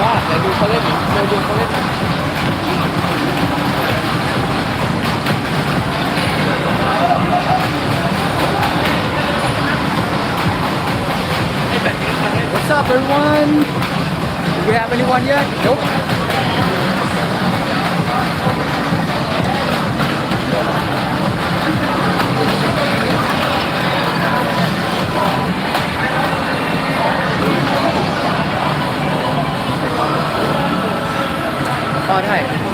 มากเลยดูเขาเล่นดูเขาเล่นWhat's up, everyone? Do we have anyone yet? Nope. Oh, nice.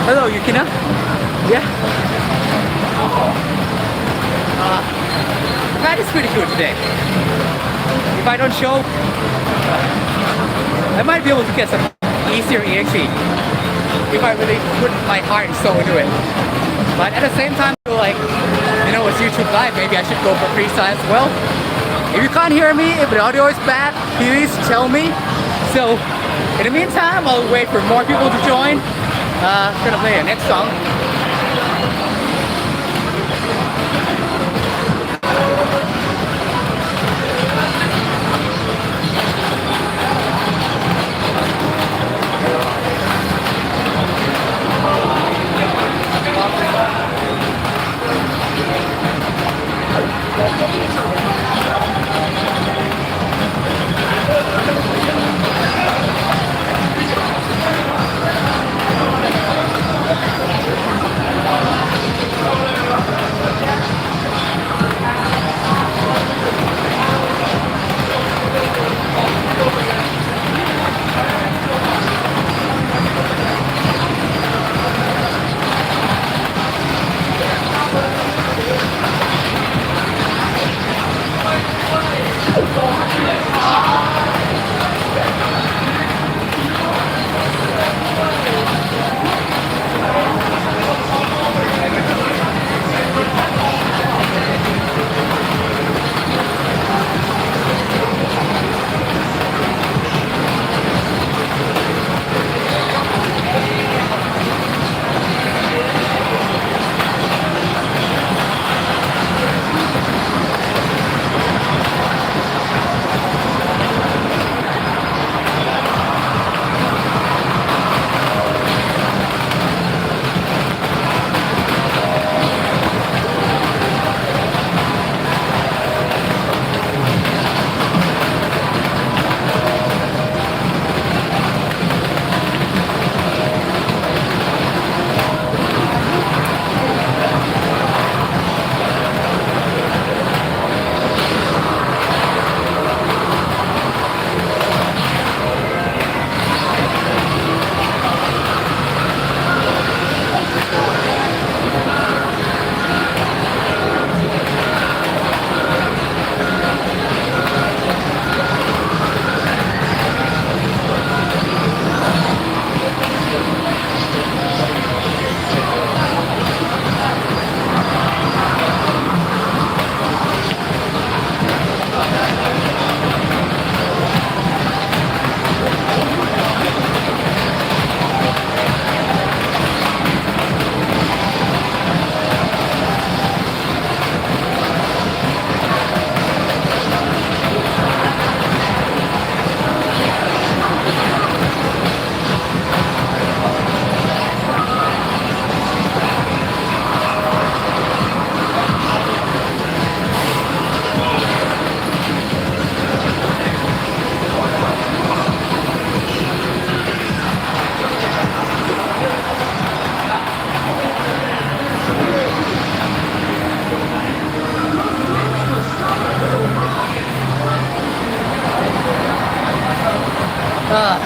Hello, Yukina. Yeah. The night is pretty good today. If I don't show, I might be able to get some easier EXE if I really put my heart and soul into it. But at the same time, I feel like, you know, it's YouTube Live, maybe I should go for freestyle as well. If you can't hear me, if the audio is bad, please tell me. So, in the meantime, I'll wait for more people to join. I'm gonna play the next song.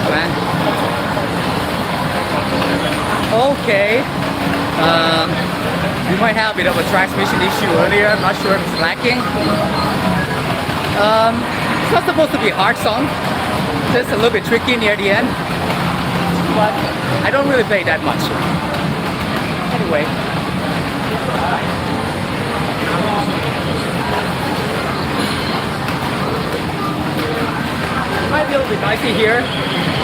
Man. Okay. We might have a bit of a transmission issue earlier. I'm not sure if it's lacking. It's not supposed to be a hard song. Just a little bit tricky near the end. But I don't really play that much. Anyway. It might be a little bit noisy here.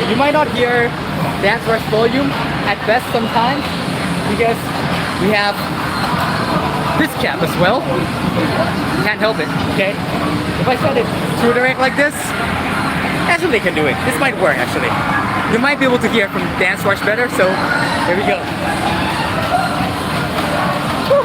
You might not hear Dancerush volume at best sometimes because we have this cap as well. Can't help it, okay? If I set it through the rack like this, actually can do it. This might work actually. You might be able to hear from Dancerush better, so here we go. Woo.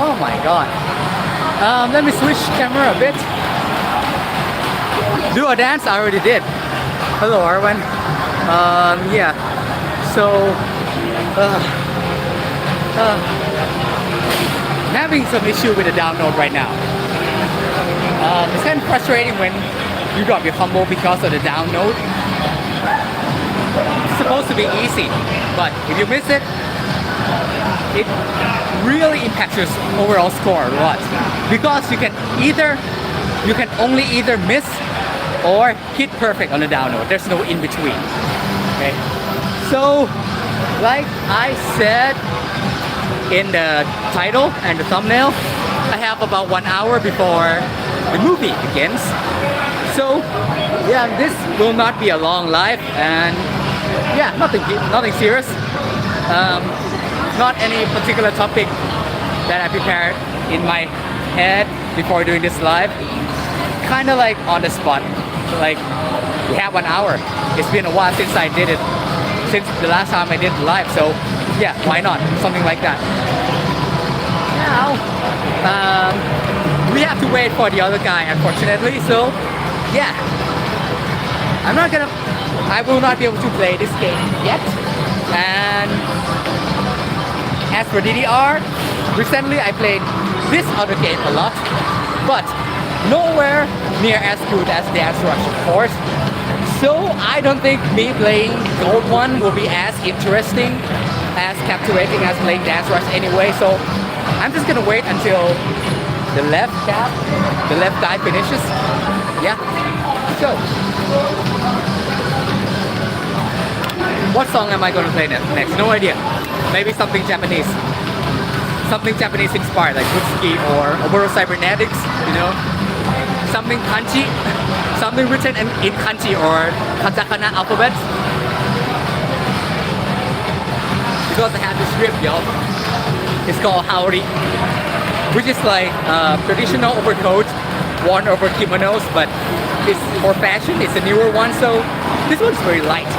Oh my god. Let me switch camera a bit. Do a dance? I already did. Hello, Arwen. Yeah. So, I'm having some issue with the download right now. It's kind of frustrating when you drop your combo because of the download. It's supposed to be easy, but if you miss it, it really impacts your overall score a lot. Because you can only either miss or hit perfect on the download. There's no in between. Okay. So, like I said in the title and the thumbnail, I have about 1 hour before the movie begins. So, yeah, this will not be a long live, and yeah, nothing serious. Not any particular topic that I prepared in my head before doing this live. Kind of like on the spot. Like, we have 1 hour. It's been a while since I did it, since the last time I did live, so yeah, why not? Something like that. Now, we have to wait for the other guy, unfortunately, so yeah. I will not be able to play this game yet. And as for DDR, recently I played this other game a lot, but nowhere near as good as Dancerush, of course. So I don't think me playing Gold One will be as interesting, as captivating as playing Dancerush anyway. So I'm just gonna wait until the left guy finishes. Yeah. So, what song am I gonna play next? No idea. Maybe something Japanese. Something Japanese inspired, like Wutsuki or Oboro Cybernetics, you know? Something kanji, something written in kanji or katakana alphabet. Because I have this script, y'all. It's called Haori, which is like traditional overcoat worn over kimonos, but it's for fashion. It's a newer one, so this one's very light.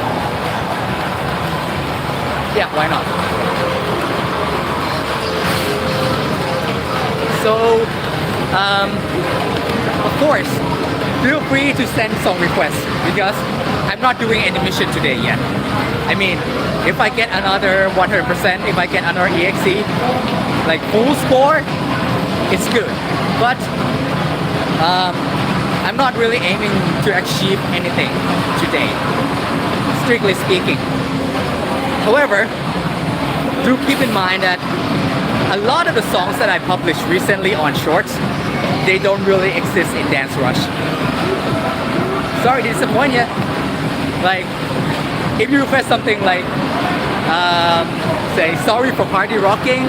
Yeah, why not? So, of course, feel free to send song requests because I'm not doing any mission today yet. I mean, if I get another 100%, if I get another EXE, like full score, it's good. But I'm not really aiming to achieve anything today, strictly speaking. However, do keep in mind that a lot of the songs that I published recently on Shorts, they don't really exist in Dancerush. Sorry to disappoint you. Like, if you request something like, say, sorry for party rocking,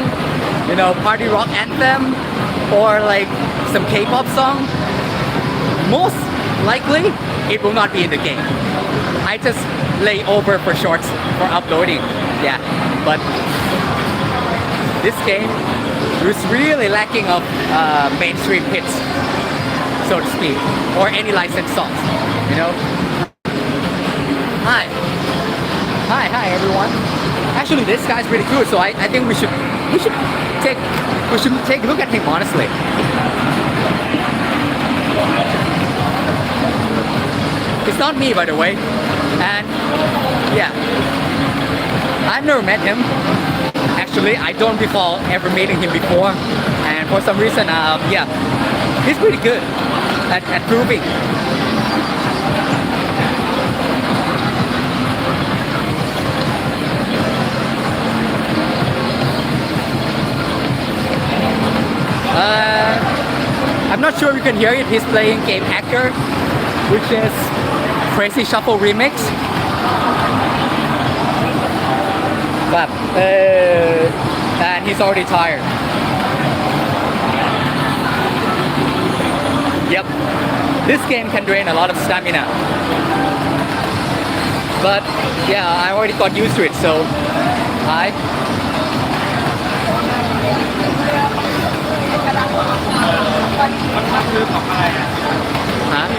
you know, party rock anthem, or like some K-pop song, most likely it will not be in the game. I just lay over for Shorts for uploading. Yeah, but this game was really lacking of mainstream hits, so to speak, or any licensed songs, you know? Hi everyone. Actually, this guy's really good, so I think we should take a look at him honestly. It's not me, by the way, and yeah, I've never met him. Actually, I don't recall ever meeting him before, and for some reason, yeah, he's pretty good at grooving. I'm not sure if you can hear it. He's playing Game Hacker, which is Crazy Shuffle Remix. But, and he's already tired. Yep, this game can drain a lot of stamina. But yeah, I already got used to it, so hi. Huh?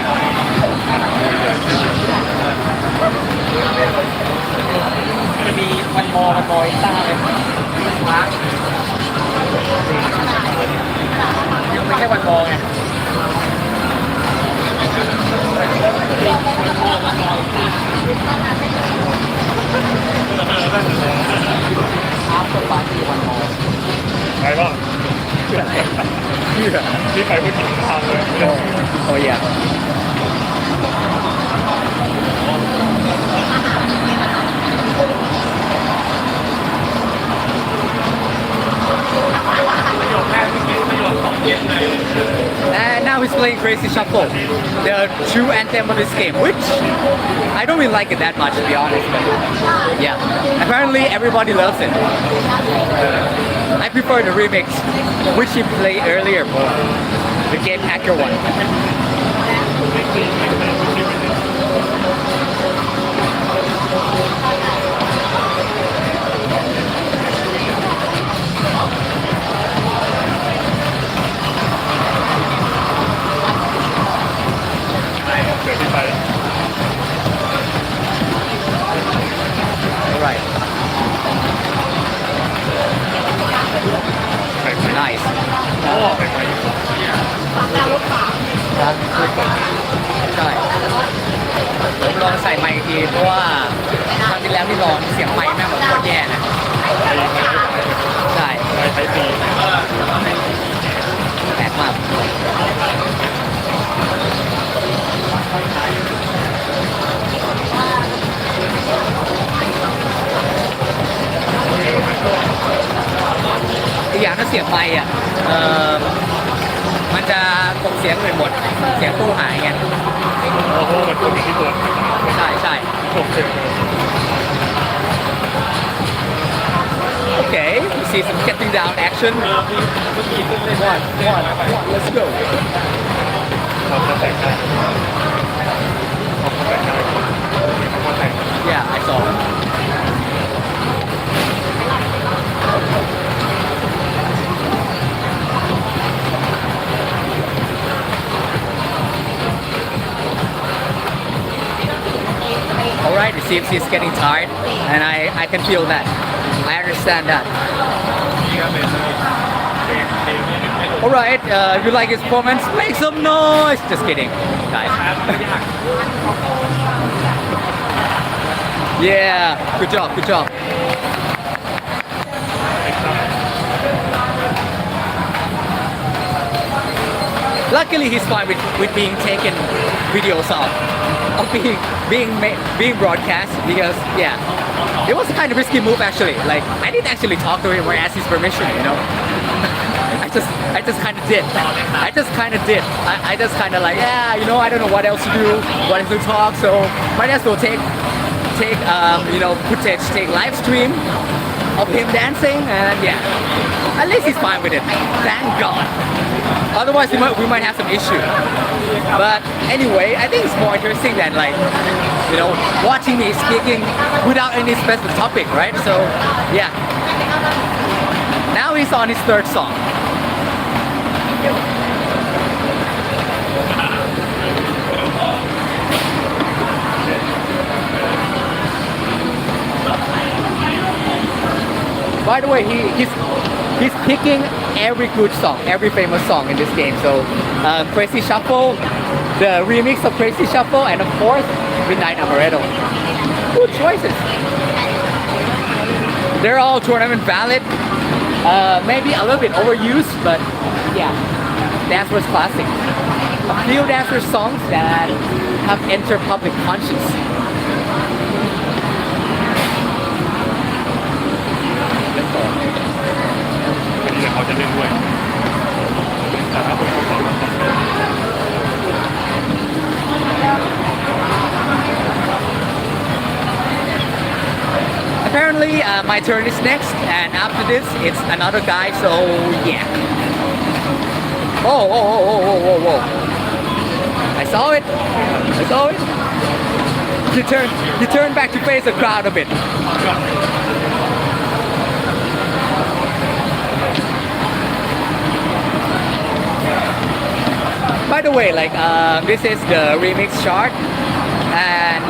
จะมีวันมอต้าเลย ที่ไปพูดถึงทางเลย Oh yeah. And now he's playing Crazy Shuffle, the true anthem of this game, which I don't really like it that much to be honest, but yeah, apparently everybody loves it. I prefer the remix, which he played earlier more, the Game Hacker one. Alright. Nice. ใช่ผมลองใส่ไมค์อีกทีเพราะว่าครั้งที่แล้วที่ลองเสียงไมค์แม่งแบบโคตรแย่นะใช่แปลกมากอีกอย่างถ้าเสียงไมค์อ่ะมันจะกลบเสียงอื่นหมดเสียงตู้หายไงโอ้โหมันตัวที่ตัว ใช่ใช่ Okay, we see some getting down action. One, let's go. Yeah, I saw. Alright, it seems he's getting tired, and I can feel that. I understand that. Alright, you like his performance? Make some noise! Just kidding, guys. Yeah, good job, good job. Luckily, he's fine with being taken videos of being broadcast because yeah, it was a kind of risky move actually. Like I didn't actually talk to him or ask his permission, you know. I just kind of did. I just kind of like yeah, you know, I don't know what else to do, what else to talk, so might as well take you know footage, take live stream of him dancing, and yeah, at least he's fine with it. Thank God. Otherwise, we might have some issue. But anyway, I think it's more interesting than like, you know, watching me speaking without any specific topic, right? So, yeah. Now he's on his third song. By the way, he's picking every good song, every famous song in this game. So, Crazy Shuffle, the remix of Crazy Shuffle, and of course, Midnight Amaretto. Good choices. They're all tournament valid. Maybe a little bit overused, but yeah, Dancerush classic. A few Dancerush songs that have entered public conscience. เขาจะเล่นด้วยแต่ถ้าผมเขา Apparently, my turn is next, and after this, it's another guy. So yeah. Oh! I saw it. He turned back to face the crowd a bit. By the way, like this is the remix chart, and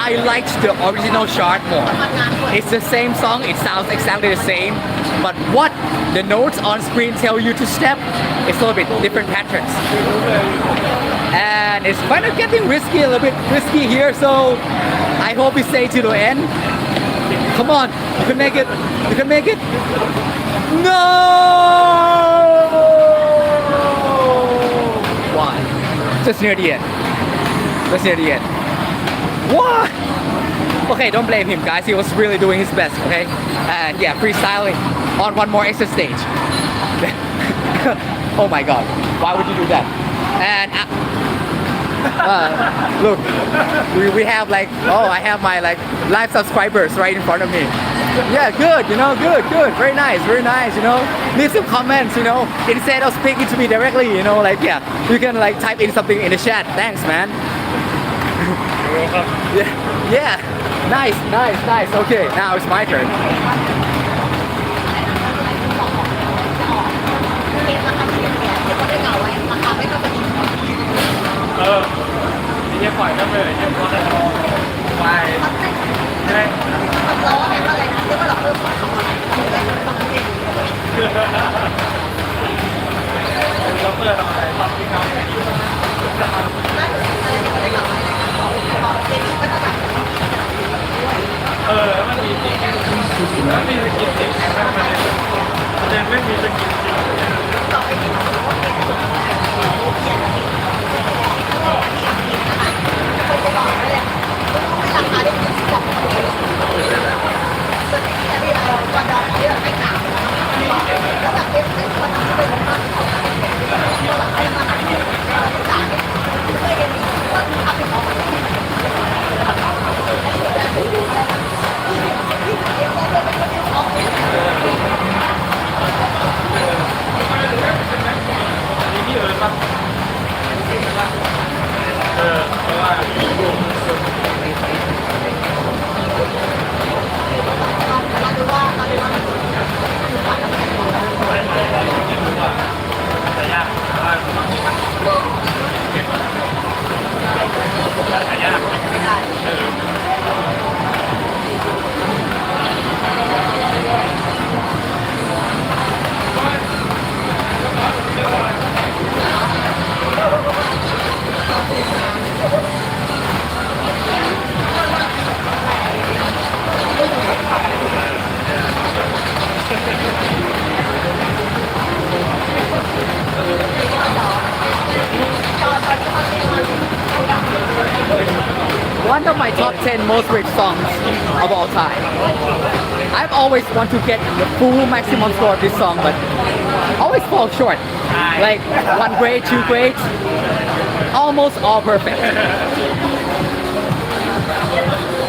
I liked the original chart more. It's the same song, it sounds exactly the same, but what the notes on screen tell you to step, it's a little bit different patterns. And it's kind of getting risky, a little bit risky here, so I hope we stay to the end. Come on, you can make it. No! just near the end. Just near the end. What? Okay, don't blame him, guys. He was really doing his best, okay? And yeah, freestyling on one more extra stage. Oh my god, why would you do that? And look, we have like, oh, I have my like live subscribers right in front of me. Yeah, good, you know, good, very nice, you know. Leave some comments, you know, instead of speaking to me directly, you know, like yeah, you can like type in something in the chat. Thanks, man. Yeah, nice. Okay, now it's my turn. เยี่ยมปล่อยก็เลยเยี่ยมก็ได้ไปใช่เราเปิดอะไรตอนที่เขามันมีจริงมันมีสกินจริงมันยังไม่มีสกินจริงOne of my top 10 most read songs of all time. I've always want to get the full maximum score of this song, but always fall short. Like 1 grade, 2 grades, almost all perfect.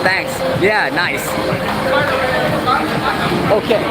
Thanks. Yeah, nice. Okay.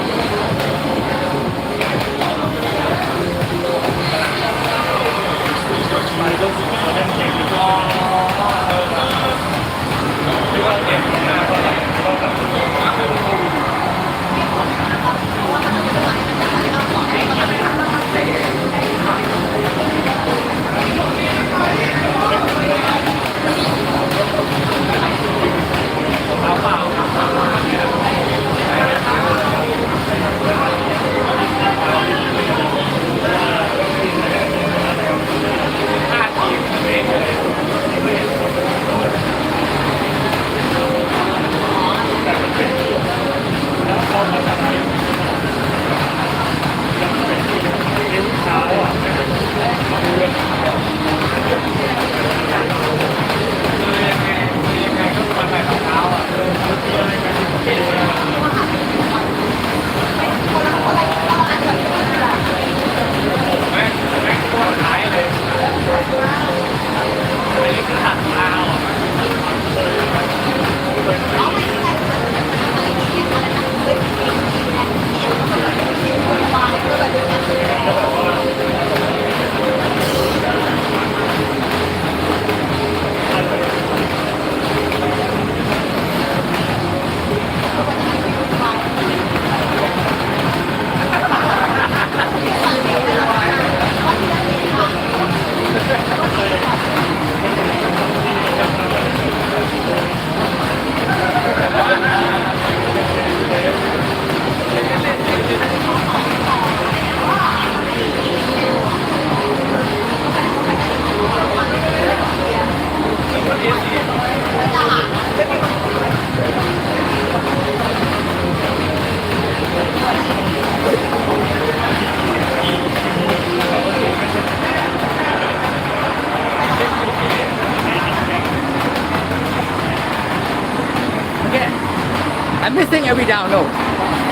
I'm missing every down note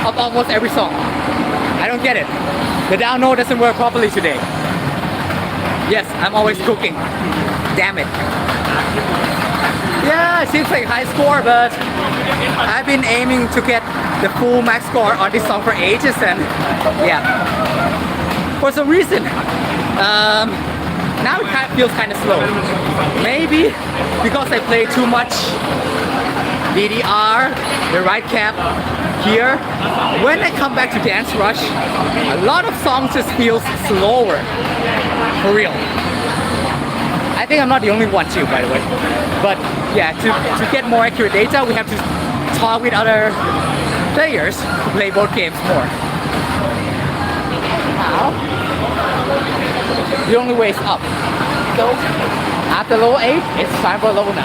of almost every song. I don't get it. The down note doesn't work properly today. Yes, I'm always cooking. Damn it. Yeah, it seems like high score, but I've been aiming to get the full max score on this song for ages, and yeah, for some reason, now it feels kind of slow. Maybe because I play too much DDR, the right cap here. When I come back to Dancerush, a lot of songs just feels slower. For real. I think I'm not the only one too, by the way. But yeah, to get more accurate data, we have to talk with other players who play both games more. Now, the only way is up. So after level 8, it's time for level 9.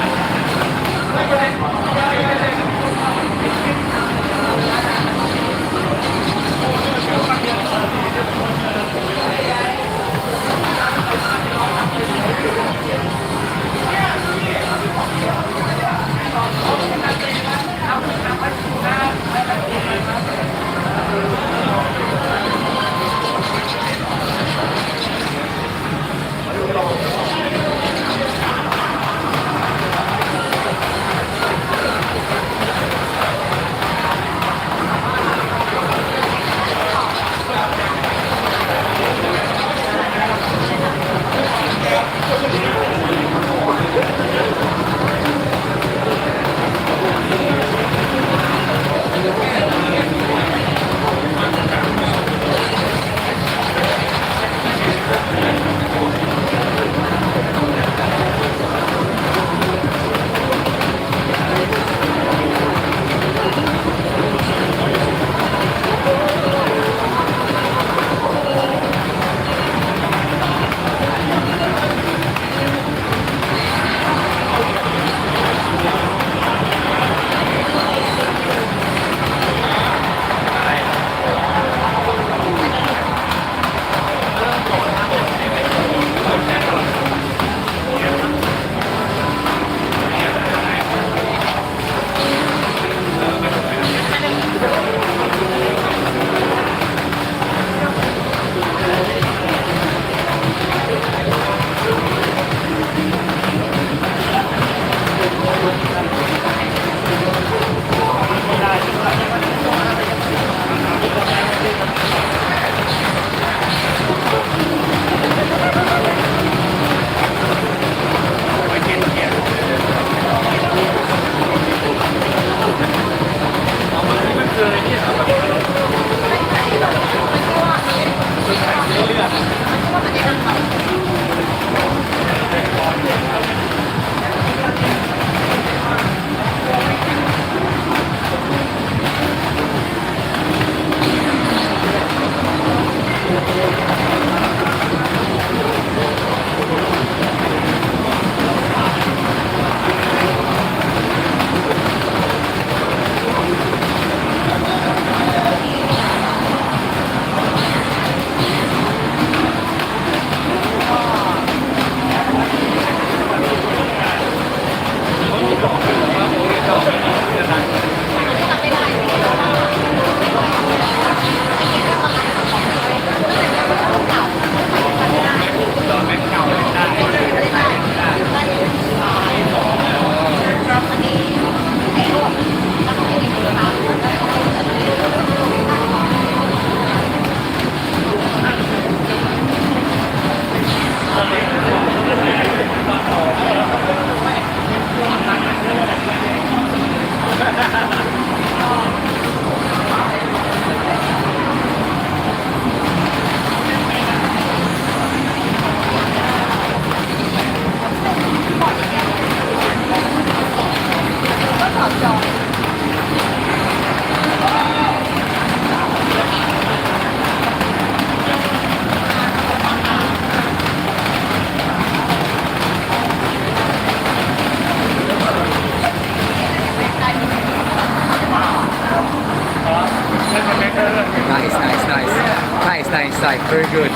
Nice, very good.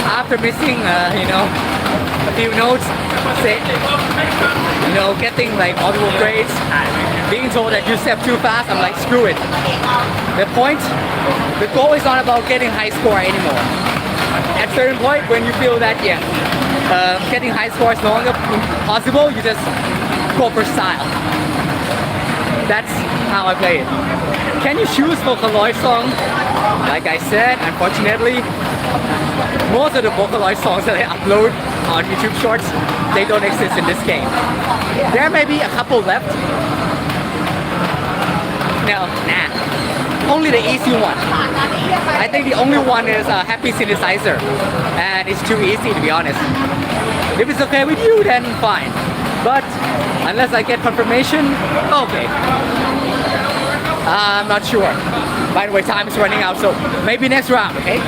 After missing, a few notes, say, getting like audible grades, being told that you step too fast, I'm like, screw it. The goal is not about getting high score anymore. At certain point, when you feel that, getting high score is no longer possible, you just go for style. That's how I play it. Can you choose Vocaloid song? Like I said, unfortunately, most of the Vocaloid songs that I upload on YouTube Shorts, they don't exist in this game. There may be a couple left. No, nah. Only the easy one. I think the only one is Happy Synthesizer, and it's too easy to be honest. If it's okay with you, then fine. But unless I get confirmation, okay. I'm not sure. By the way, time is running out, so maybe next round, okay?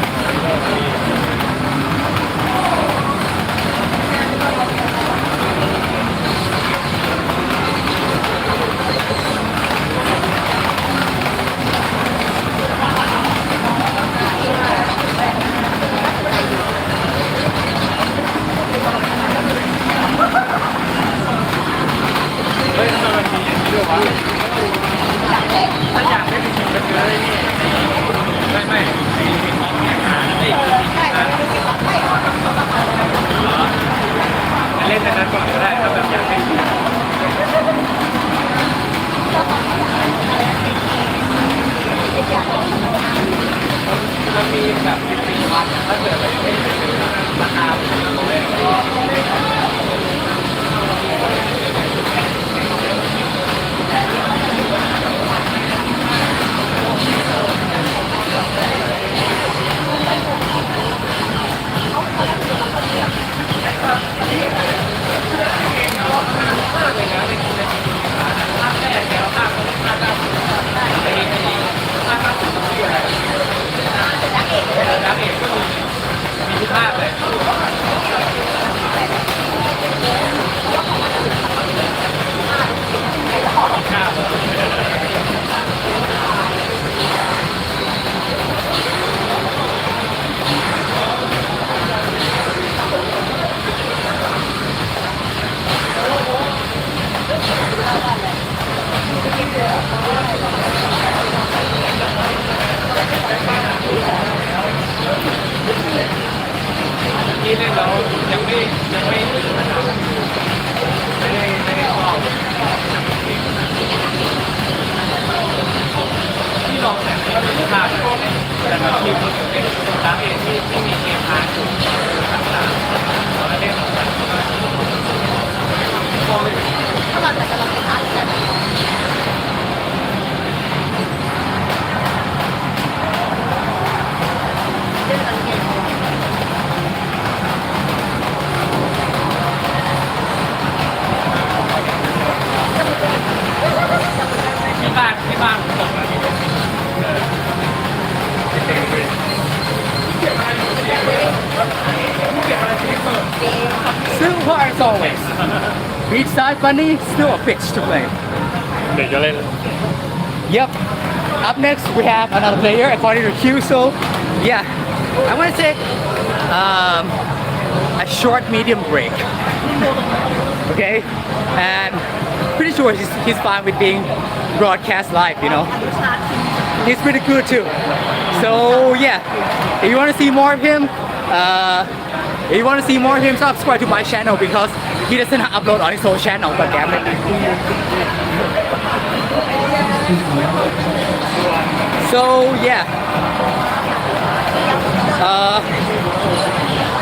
Super as always. Beach side bunny, still a bitch to play. เดี๋ยวจะเล่น Yep. Up next we have another player according to Q. So yeah, I want to take a short medium break. Okay, and pretty sure he's fine with being broadcast live. You know, he's pretty good too. So yeah, if you want to see more of him, subscribe to my channel because he doesn't upload on his own channel. But damn it. So yeah,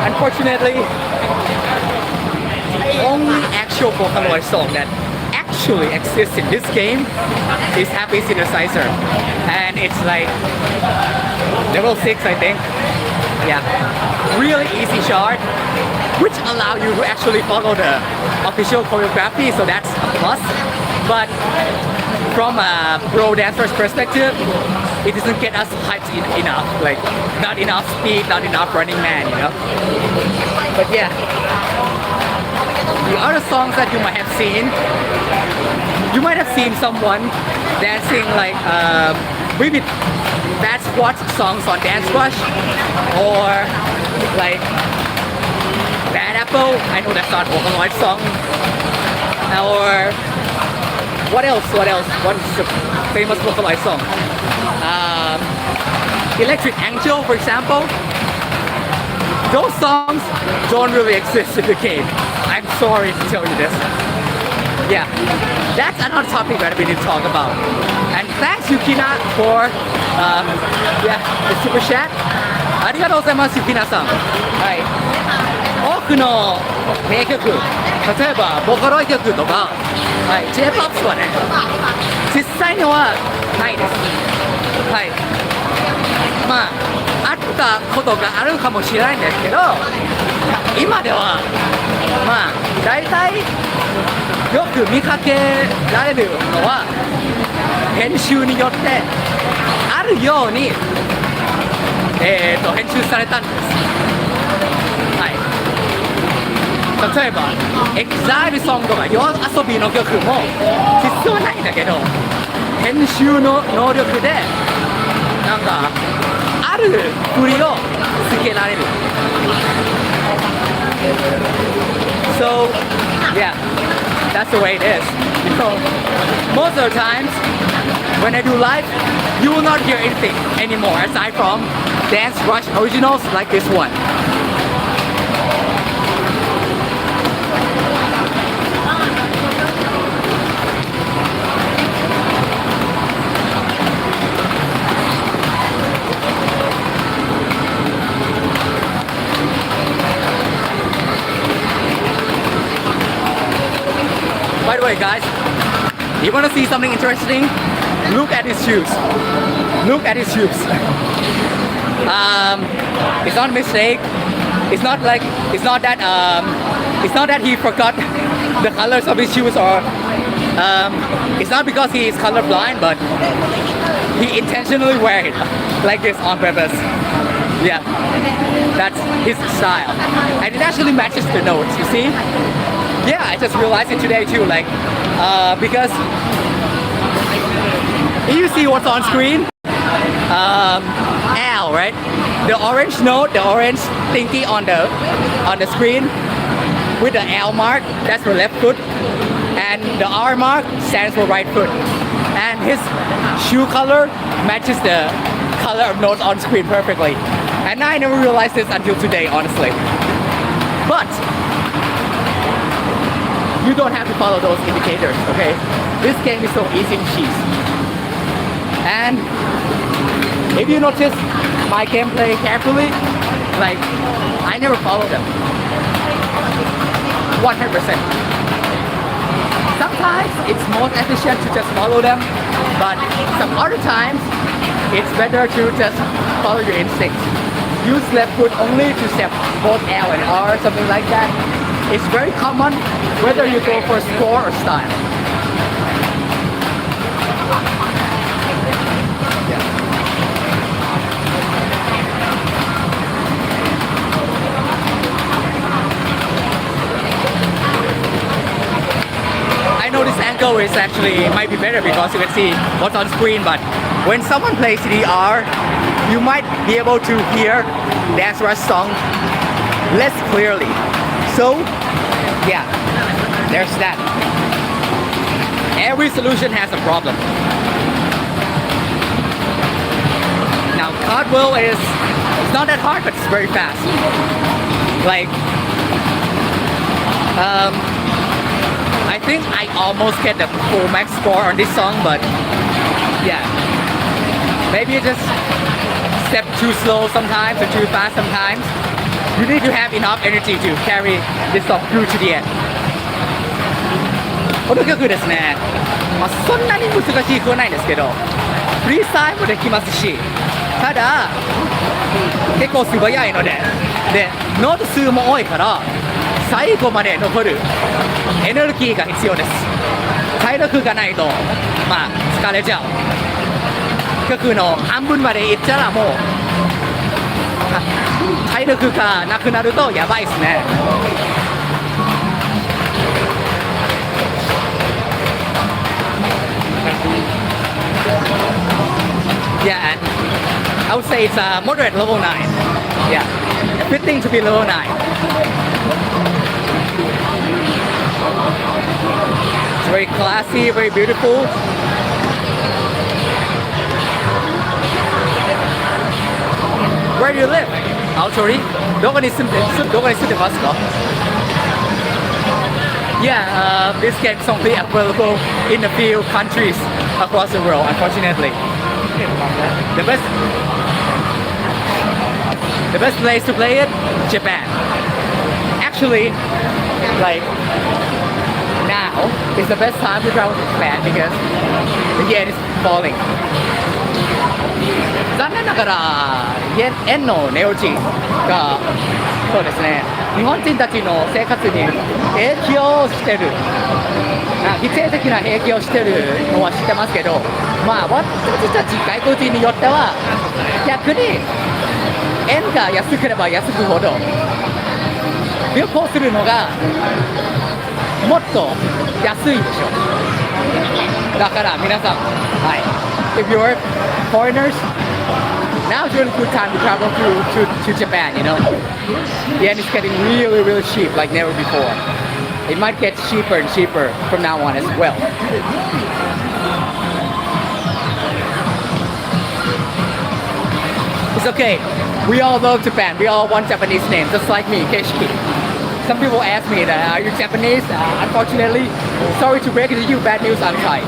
unfortunately, only actual Vocaloid song that actually exists in this game is Happy Synthesizer, and it's like level 6, I think. Yeah, really easy chart, which allow you to actually follow the official choreography, so that's a plus. But from a pro dancer's perspective, it doesn't get us hyped enough. Like, not enough speed, not enough running man, you know? But yeah, the other songs that you might have seen, you might have seen someone dancing like maybe Bad Squad songs on Dancerush, or like Bad example, I know that's not Vocaloid song. Or what else? What's the famous Vocaloid song? Electric Angel, for example. Those songs don't really exist in the game. I'm sorry to tell you this. Yeah, that's another topic that we need to talk about. And thanks Yukina for the super chat. ありがとうございます、Yukina さん。はい。多くの名曲、例えばボカロイ曲とか、はい、J-POP はね、実際にはないです。はい。まあ、あったことがあるかもしれないんですけど、今では、まあ、大体よく見かけられるのは、編集によってあるように、編集されたんです。はい。例えば、EXILE ソングとか夜遊びの曲も実はないんだけど、編集の能力で、なんか、ある振りをつけられる。So, yeah, that's the way it is. You know, most of the times when I do live, you will not hear anything anymore aside from Dancerush originals like this one. By the way, guys, you want to see something interesting? Look at his shoes. Look at his shoes. It's not a mistake. It's not that he forgot the colors of his shoes, or it's not because he is colorblind, but he intentionally wear it like this on purpose. Yeah, that's his style, and it actually matches the notes. You see? Yeah, I just realized it today too. Like, because you see what's on screen? L, right? The orange note, the orange thingy on the screen with the L mark, that's for left foot, and the R mark stands for right foot. And his shoe color matches the color of notes on screen perfectly. And I never realized this until today, honestly. But you don't have to follow those indicators, okay? This game is so easy to cheese. And if you notice my gameplay carefully, like, I never follow them. 100%. Sometimes it's more efficient to just follow them, but some other times it's better to just follow your instincts. Use left foot only to step both L and R, something like that. It's very common whether you go for score or style. I know this angle is actually might be better because you can see what's on screen, but when someone plays CDR, you might be able to hear Dancerush song less clearly. So, yeah, there's that. Every solution has a problem. Now, cartwheel is, it's not that hard, but it's very fast. Like, I think I almost get the full max score on this song, but yeah, maybe you just step too slow sometimes or too fast sometimes. You need to have enough energy to carry this song through to the end. この曲ですね、そんなに難しくはないんですけど、フリースタイルもできますし、ただ結構素早いので、ノート数も多いから最後まで残るエネルギーが必要です。体力がないと、まあ疲れちゃう。曲の半分までいったらもう体力がなくなるとやばいですね。Yeah, and I would say it's a moderate level 9. Yeah, fitting to be level 9. It's very classy, very beautiful. Where do you live? 青鳥どこに住んでますか Yeah, this game is only available in a few countries across the world, unfortunately. The best place to play it, Japan. Actually, like now is the best time to travel to Japan because the yen is falling. 残念ながら円の値落ちがそうですね日本人たちの生活に影響してる否定的な影響してるのは知ってますけどまあ私たち外国人によっては逆に円が安ければ安くほど旅行するのがもっと安いでしょだから皆さんはい If you're foreigners now is a really good time to travel to Japan, you know. The yen is getting really, really cheap like never before. It might get cheaper and cheaper from now on as well. It's okay. We all love Japan. We all want Japanese names, just like me, Kesh. Some people ask me that, are you Japanese? Unfortunately, sorry to break it to you, bad news, I'm Thai.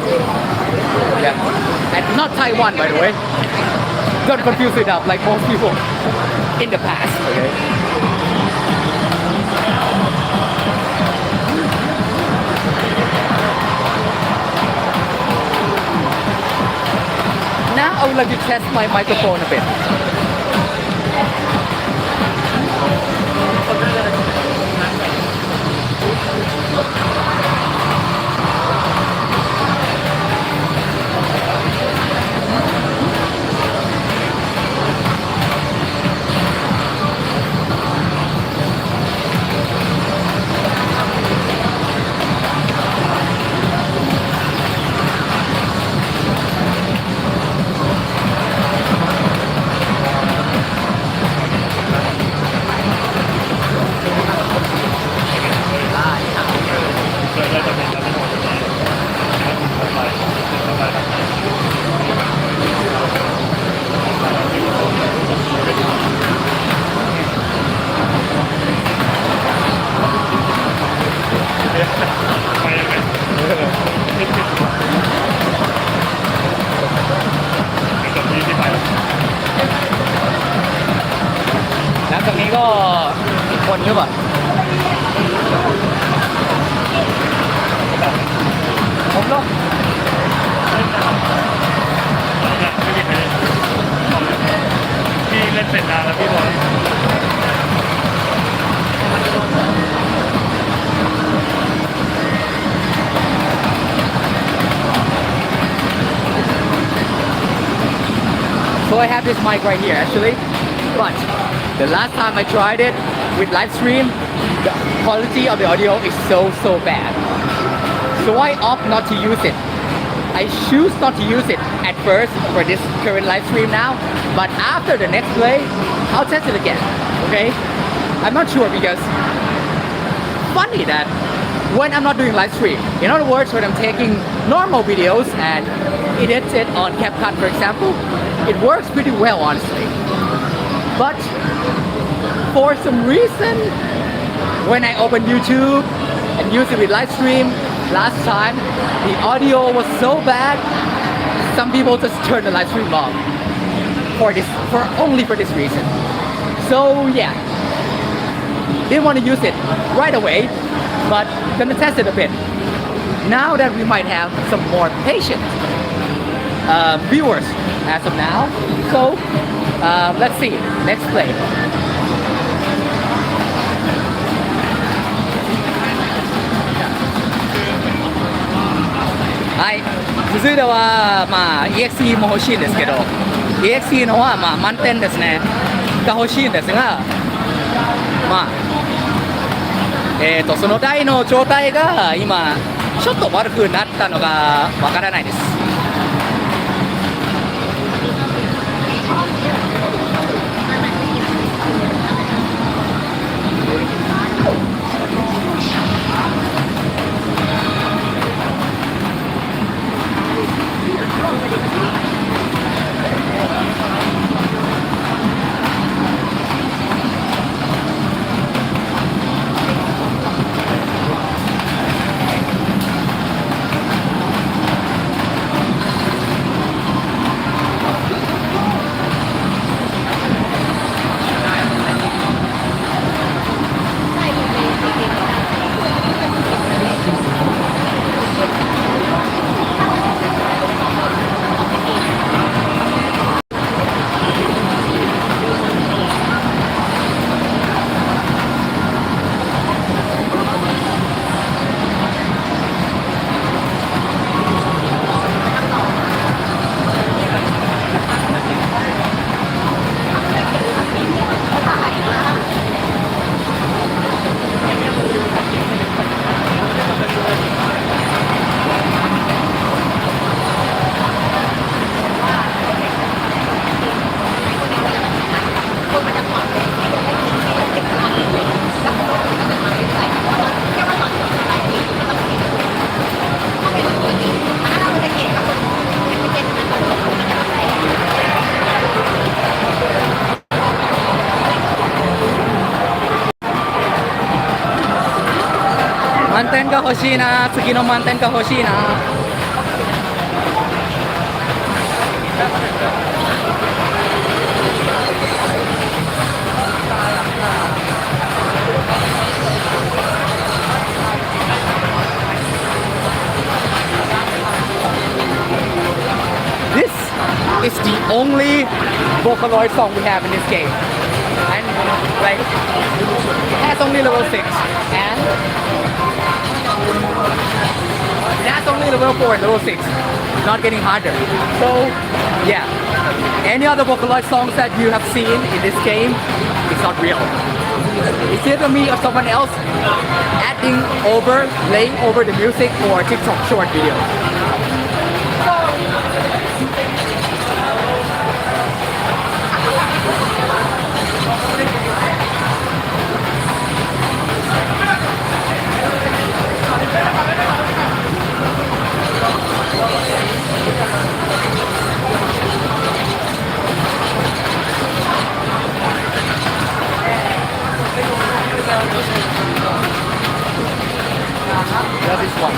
Yeah. And not Taiwan, by the way. Don't confuse it up like most people in the past, okay? Now I would like to test my microphone a bit. So I have this mic right here actually, but the last time I tried it with live stream, the quality of the audio is so bad. So I opt not to use it. I choose not to use it at first for this current live stream now, but after the next play, I'll test it again, okay? I'm not sure because funny that when I'm not doing live stream, in other words, when I'm taking normal videos and edit it on CapCut, for example, it works pretty well, honestly. But for some reason, when I open YouTube and use it with live stream, last time the audio was so bad, some people just turn the live stream off only for this reason. So yeah, didn't want to use it right away, but gonna test it a bit. Now that we might have some more patient viewers as of now, so let's see, next play. はい、続いては、EXE も欲しいんですけど EXE のは満点ですねが欲しいんですがその台の状態が今ちょっと悪くなったのがわからないです。เต้นก็โฮชินะสุกิโนมันเต้นก็โฮชินะ This is the only Vocaloid song we have in this game. And like it has only level 6 and it has only level 4 and level 6. Not getting harder. So yeah. Any other Vocaloid songs that you have seen in this game is not real. It's either me or someone else adding over, laying over the music for TikTok short videos. Love this one.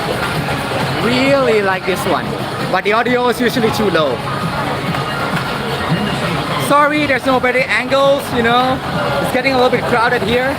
Really like this one. But the audio is usually too low. Sorry, there's no better angles, you know. It's getting a little bit crowded here.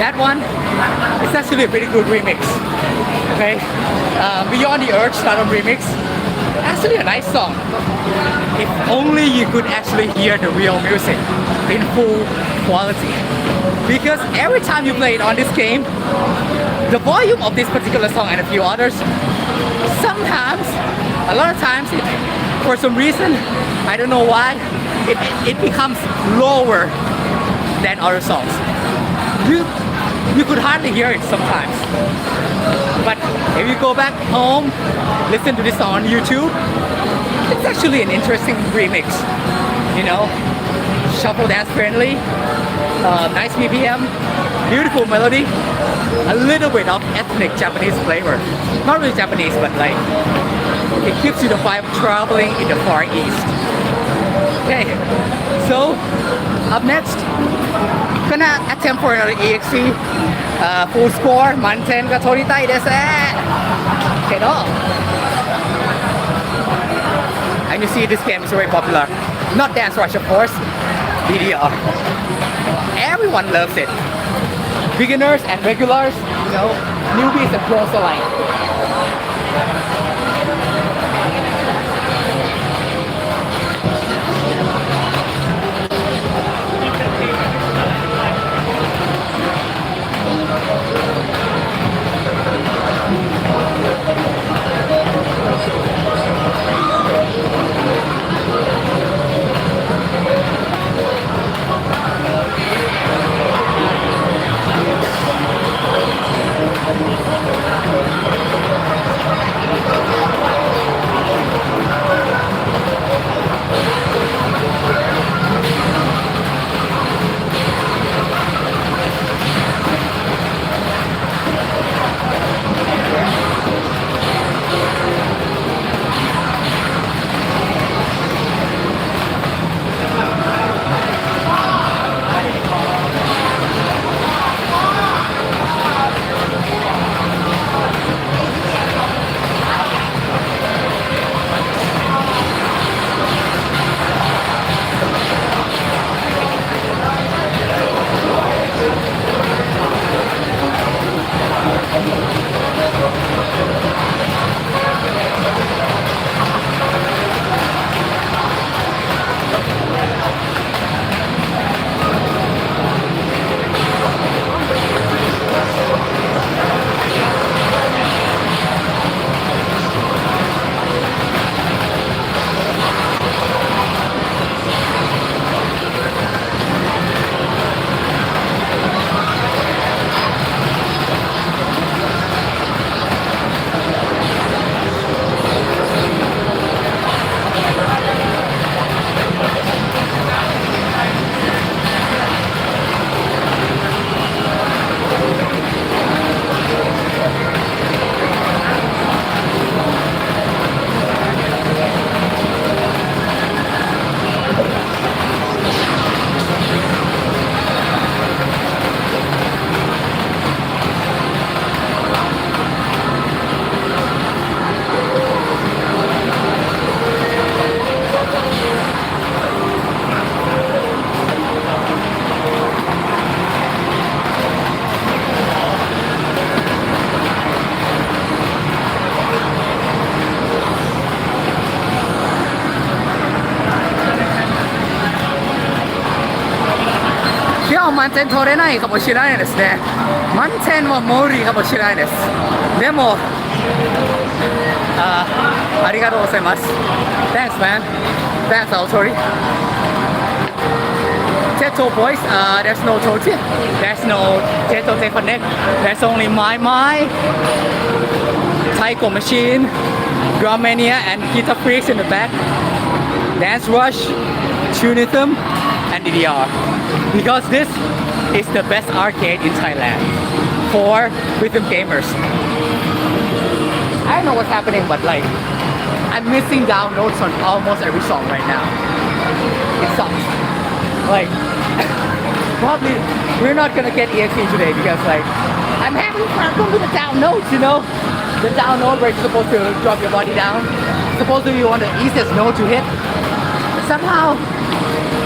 That one is actually a pretty good remix. Okay, Beyond the Urge STARDOM remix, actually a nice song. If only you could actually hear the real music in full quality. Because every time you play it on this game, the volume of this particular song and a few others, sometimes, a lot of times, for some reason, I don't know why, it becomes lower than other songs. You could hardly hear it sometimes. But if you go back home, listen to this song on YouTube, it's actually an interesting remix. You know, shuffle dance friendly, nice BPM, beautiful melody, a little bit of ethnic Japanese flavor. Not really Japanese, but like it gives you the vibe of traveling in the Far East. Okay, so up next, gonna attempt for another EXE. Full score, 満点が取りたいですけど and you see this game is very popular. Not Dancerush, of course. DDR. Everyone loves it. Beginners and regulars, you know, newbies and pros alike.満点取れないかもしれないですね。満点は無理かもしれないです。でも、ありがとうございます。Thanks, man. Thanks, Autori. Teto voice, there's no Toti. There's no Teto Te Connect. There's only my Taiko Machine, Drum Mania, and Guitar Freaks in the back. Dancerush, Tunism, and DDR. Because this is the best arcade in Thailand for rhythm gamers. I don't know what's happening, but like, I'm missing down notes on almost every song right now. It sucks. Like, probably we're not gonna get EXE today because like, I'm having problem with the down notes, you know? The down note where you're supposed to drop your body down. Supposedly you want the easiest note to hit. Somehow,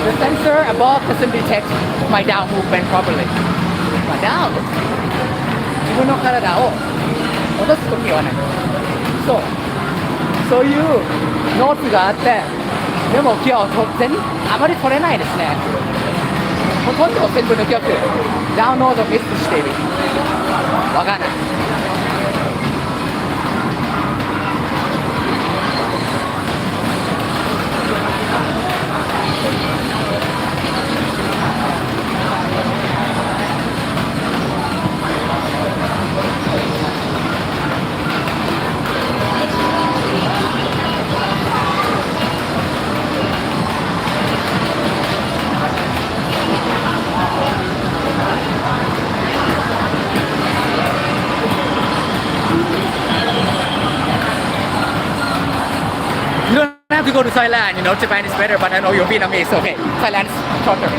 the sensor above doesn't detect my down movement properly. My down. 自分の体を落とすときはね、そういうノーツがあって、でも今日あまり取れないですね。ほとんど全部の曲、ダウンロードミスしている。わかんない。go to Thailand, Japan is better, but I know you're Vietnamese, so okay, Thailand is shorter.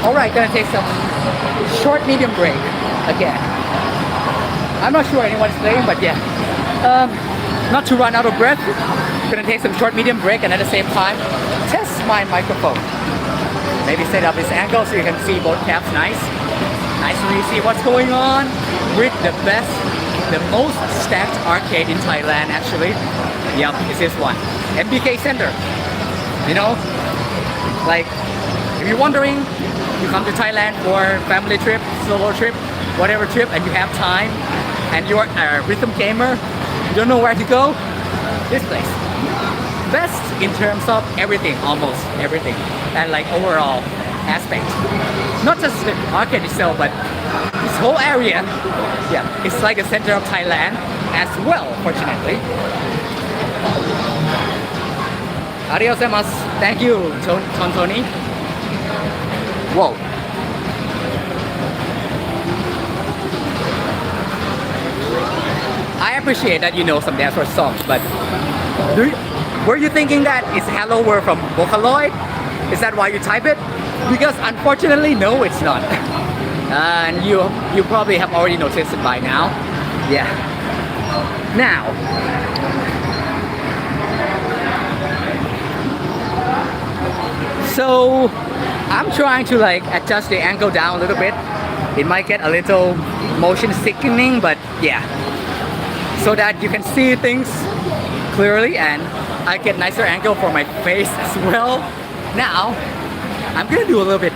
Alright, gonna take some short medium break again. I'm not sure anyone's playing, but yeah. Not to run out of breath, gonna take some short medium break and at the same time test my microphone. Maybe set up this angle so you can see both caps nice. Nice to really see what's going on with the best, the most stacked arcade in Thailand actually. Yep, it's this one. MBK Center. Like if you're wondering, you come to Thailand for family trip, solo trip, whatever trip, and you have time, and you're a rhythm gamer, you don't know where to go, this place. Best in terms of everything, almost everything, and like overall aspect. Not just the arcade itself, but this whole area, yeah, it's like the center of Thailand as well, fortunately. Adios, emas. Thank you, Tony. Whoa. I appreciate that you know some Dancerush songs, but were you thinking that it's hello word from Vocaloid? Is that why you type it? Because unfortunately, no, it's not. And you probably have already noticed it by now. Yeah. Now, so I'm trying to like adjust the angle down a little bit. It might get a little motion sickening, but yeah, so that you can see things clearly and I get nicer angle for my face as well. Now I'm gonna do a little bit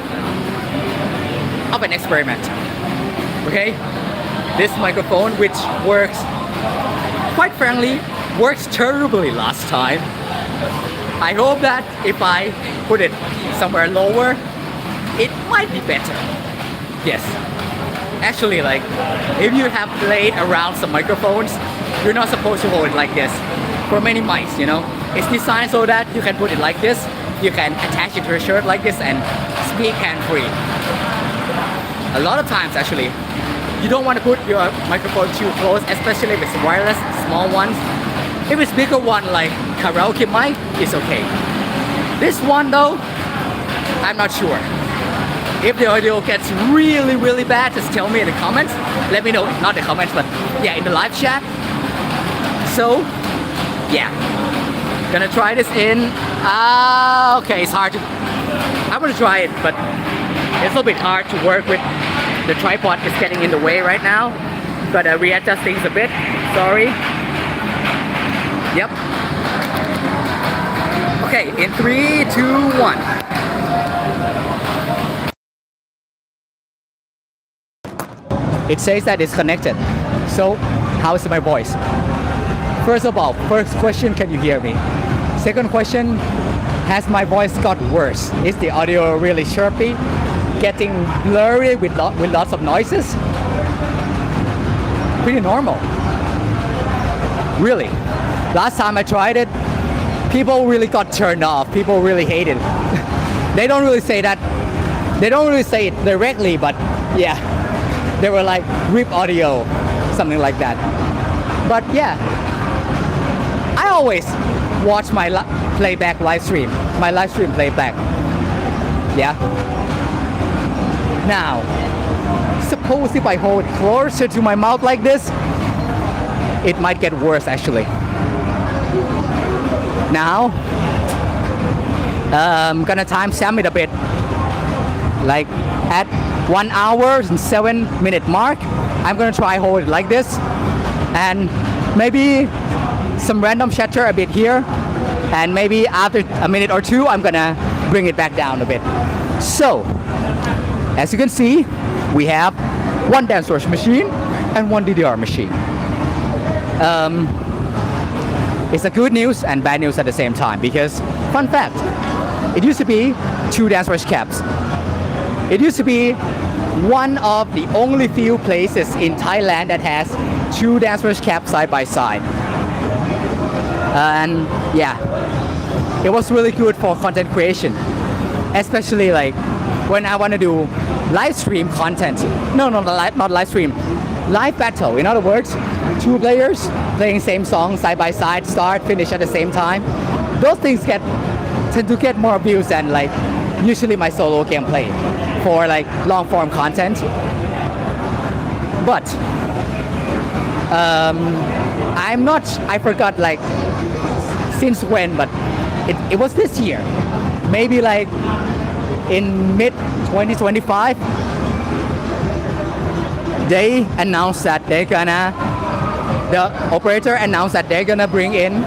of an experiment. Okay, this microphone, which works, quite frankly, works terribly last time. I hope that if I put it somewhere lower, it might be better. Yes. Actually, like, if you have played around some microphones, you're not supposed to hold it like this. For many mics, it's designed so that you can put it like this, you can attach it to your shirt like this and speak hand-free. a lot of times actually, you don't want to put your microphone too close, especially if it's wireless, small ones. If it's bigger one like karaoke mic, it's okay. This one though, I'm not sure. If the audio gets really, really bad, just tell me in the comments. Let me know, not the comments, but yeah, in the live chat. So, yeah. Gonna try this in. Okay, it's hard to. I'm gonna try it, but it's a little bit hard to work with. The tripod is getting in the way right now. Gotta readjust things a bit. Sorry. Yep. Okay, in 3, 2, 1. It says that it's connected. So, how is my voice? First of all, first question, can you hear me? Second question, has my voice got worse? Is the audio really chirpy? Getting blurry with lots of noises? Pretty normal. Really. Last time I tried it, people really got turned off. People really hated it. They don't really say that. They don't really say it directly, but yeah. They were like, rip audio, something like that. But yeah, I always watch my playback live stream, my live stream playback. Yeah. Now, suppose if I hold closer to my mouth like this, it might get worse actually. Now, I'm gonna timestamp it a bit. Like at 1 hour and 7-minute mark, I'm gonna try hold it like this, and maybe some random chatter a bit here, and maybe after a minute or two, I'm gonna bring it back down a bit. So, as you can see, we have one Dancerush machine and one DDR machine. It's a good news and bad news at the same time because, fun fact, it used to be 2 Dancerush caps. It used to be one of the only few places in Thailand that has 2 Dancerush caps side by side. And yeah, it was really good for content creation, especially like when I want to do live stream content. No, not live stream, live battle. In other words, 2 players playing same song side by side, start, finish at the same time. Those things tend to get more views than like usually my solo gameplay for like long form content. But I forgot like since when, but it was this year, maybe like in mid 2025, they announced that the operator announced that they're gonna bring in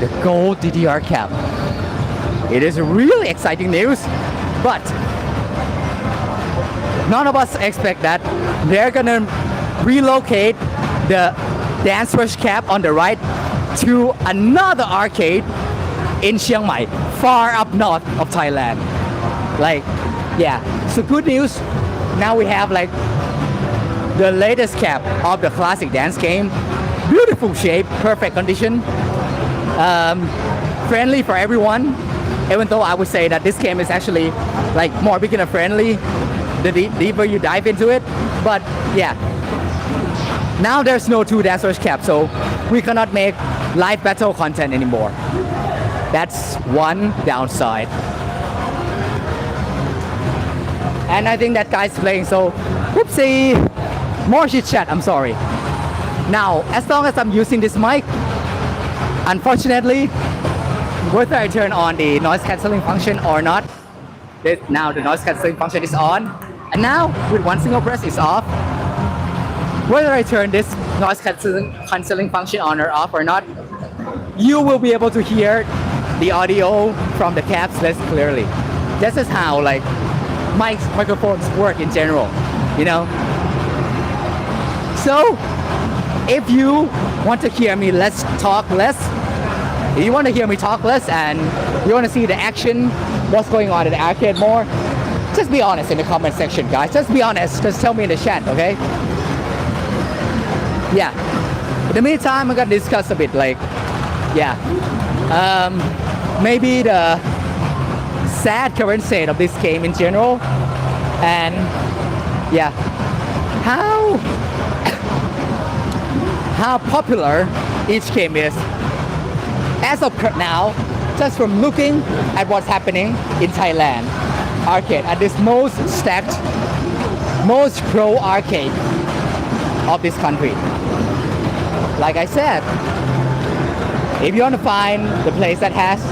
the gold DDR cap. It is really exciting news, but none of us expect that they're gonna relocate the Dancerush cap on the right to another arcade in Chiang Mai, far up north of Thailand. Like, yeah, so good news. Now we have like the latest cap of the classic dance game. Beautiful shape, perfect condition, friendly for everyone. Even though I would say that this game is actually like more beginner friendly the deeper you dive into it. But yeah, now there's no 2 Dancerush cap, so we cannot make live battle content anymore. That's one downside. And I think that guy's playing, so whoopsie, more chit chat, I'm sorry. Now, as long as I'm using this mic, unfortunately, whether I turn on the noise cancelling function or not, now the noise cancelling function is on, and now with one single press it's off. Whether I turn this noise cancelling function on or off or not, you will be able to hear the audio from the caps less clearly. This is how like microphones work in general, you know. So if you want to hear me talk less, if you want to hear me talk less and you want to see the action, what's going on in the arcade more, just be honest in the comment section, guys. Just be honest. Just tell me in the chat, okay? Yeah. In the meantime, I'm gonna discuss a bit like, yeah, maybe the sad current state of this game in general, and yeah, how how popular each game is. As of now, just from looking at what's happening in Thailand, arcade at this most stacked, most pro arcade of this country. Like I said, if you want to find the place that has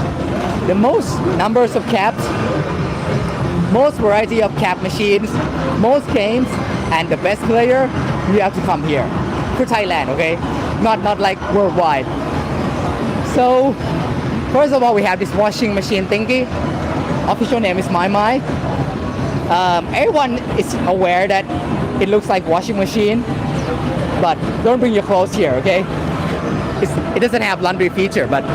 the most numbers of caps, most variety of cap machines, most games, and the best player, you have to come here to Thailand, okay? Not like worldwide. So, first of all, we have this washing machine thingy. Official name is My. Everyone is aware that it looks like washing machine, but don't bring your clothes here, okay? It doesn't have laundry feature, but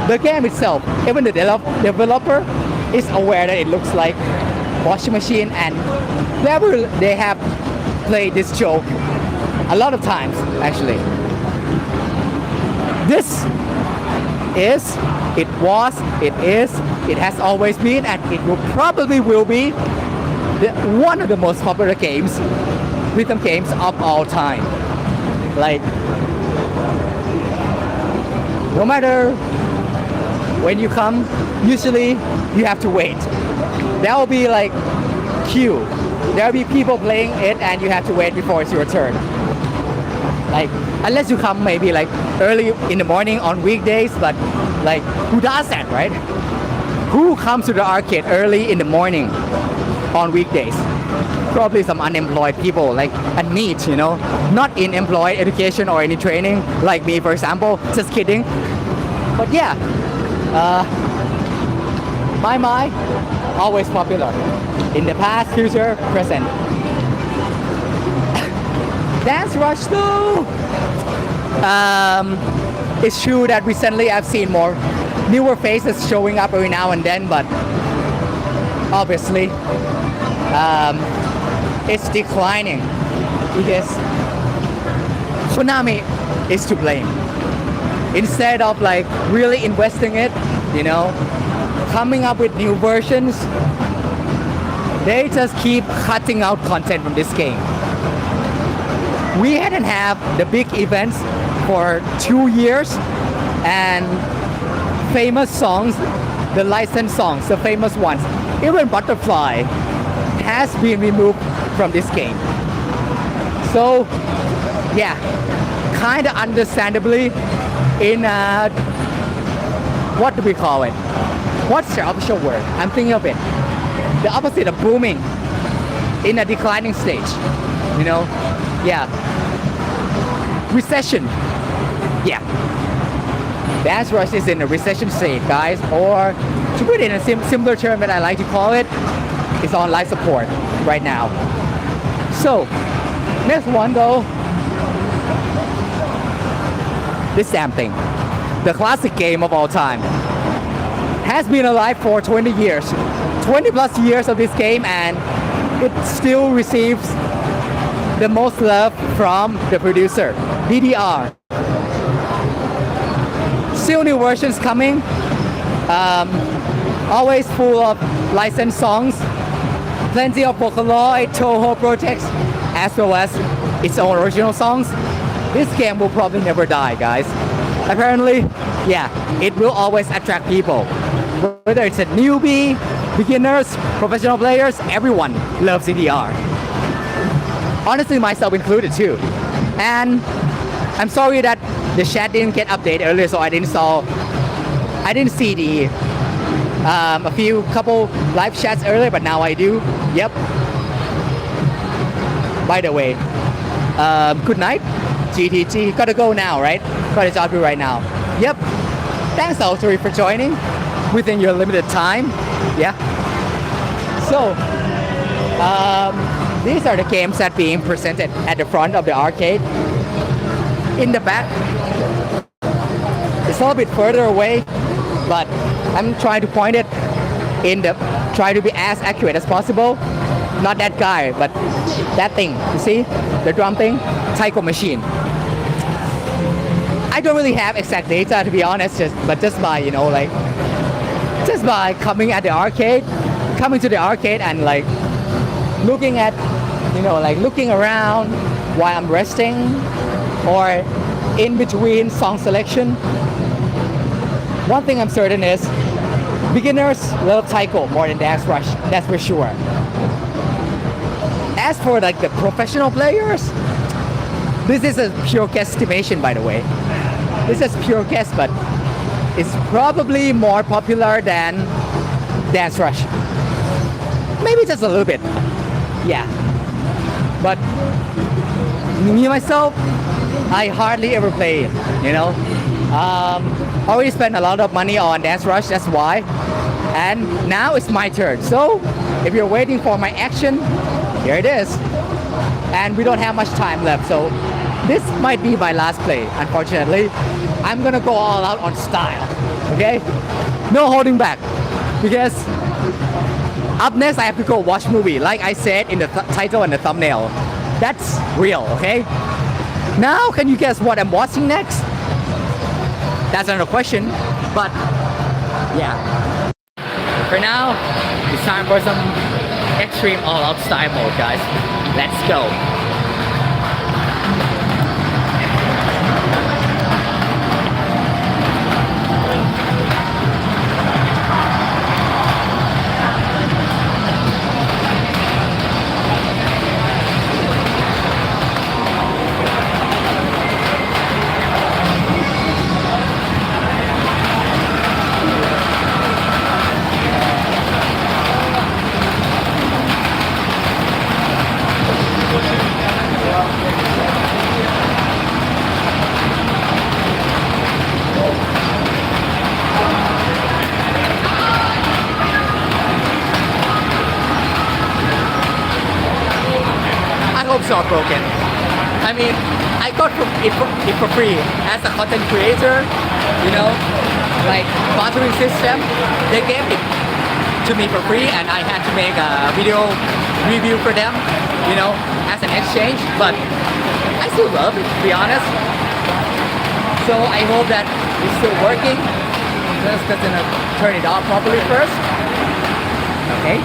the game itself, even the developer is aware that it looks like washing machine, and they have played this joke a lot of times, actually. This is, it was, it is, it has always been, and it will probably will be one of the most popular games, rhythm games of all time. Like, no matter when you come, usually you have to wait. There will be like queue. There will be people playing it and you have to wait before it's your turn. Like, unless you come maybe like early in the morning on weekdays, but like, who does that, right? Who comes to the arcade early in the morning on weekdays? Probably some unemployed people like and me, you know, not in employed education or any training like me, for example. Just kidding. But yeah, My always popular in the past, future, present. Dancerush too. It's true that recently I've seen more newer faces showing up every now and then, but obviously it's declining because Konami is to blame. Instead of like really investing it, you know, coming up with new versions, they just keep cutting out content from this game. We hadn't have the big events for 2 years, and famous songs, the licensed songs, the famous ones, even Butterfly has been removed from this game. So yeah, kind of understandably in what do we call it? What's the official word? I'm thinking of it. The opposite of booming, in a declining stage, you know? Yeah. Recession. Yeah. Dancerush is in a recession state, guys, or to put it in a similar term that I like to call it, it's on life support right now. So, next one though, this damn thing, the classic game of all time, has been alive for 20 years, 20 plus years of this game, and it still receives the most love from the producer, DDR. Still new versions coming, always full of licensed songs, plenty of Vocaloid, Toho projects, as well as its own original songs. This game will probably never die, guys. Apparently, yeah, it will always attract people. Whether it's a newbie, beginners, professional players, everyone loves DDR. Honestly, myself included too. And I'm sorry that the chat didn't get updated earlier, so I didn't see the a few couple live chats earlier, but now I do. Yep. By the way, good night, GTG. Gotta go now, right? Got a job to do right now. Yep. Thanks also for joining within your limited time. Yeah. So, these are the games that being presented at the front of the arcade. In the back, it's a little bit further away, but I'm trying to point it try to be as accurate as possible. Not that guy, but that thing. You see, the drum thing, taiko machine. I don't really have exact data to be honest, but just by just by coming to the arcade and like looking at like looking around while I'm resting or in between song selection. One thing I'm certain is beginners love taiko more than Dancerush, that's for sure. As for like the professional players, this is a pure guesstimation, by the way. This is pure guess, but it's probably more popular than Dancerush. Maybe just a little bit. Yeah. But me myself, I hardly ever play it, already spent a lot of money on Dancerush, that's why. And now it's my turn. So if you're waiting for my action, here it is. And we don't have much time left, so this might be my last play, unfortunately. I'm gonna go all out on style, okay? No holding back, because up next I have to go watch movie, like I said in the title and the thumbnail. That's real, okay? Now, can you guess what I'm watching next? That's another question, but yeah. For now, it's time for some extreme all-out style mode, guys. Let's go. It's not broken. I mean, I got it for free as a content creator, like bartering system. They gave it to me for free and I had to make a video review for them, as an exchange. But I still love it, to be honest. So I hope that it's still working. Just gonna turn it off properly first. Okay.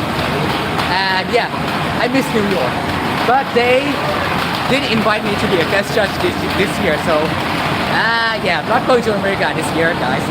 And yeah, I miss New York. But they didn't invite me to be a guest judge this year, so yeah, I'm not going to America this year, guys.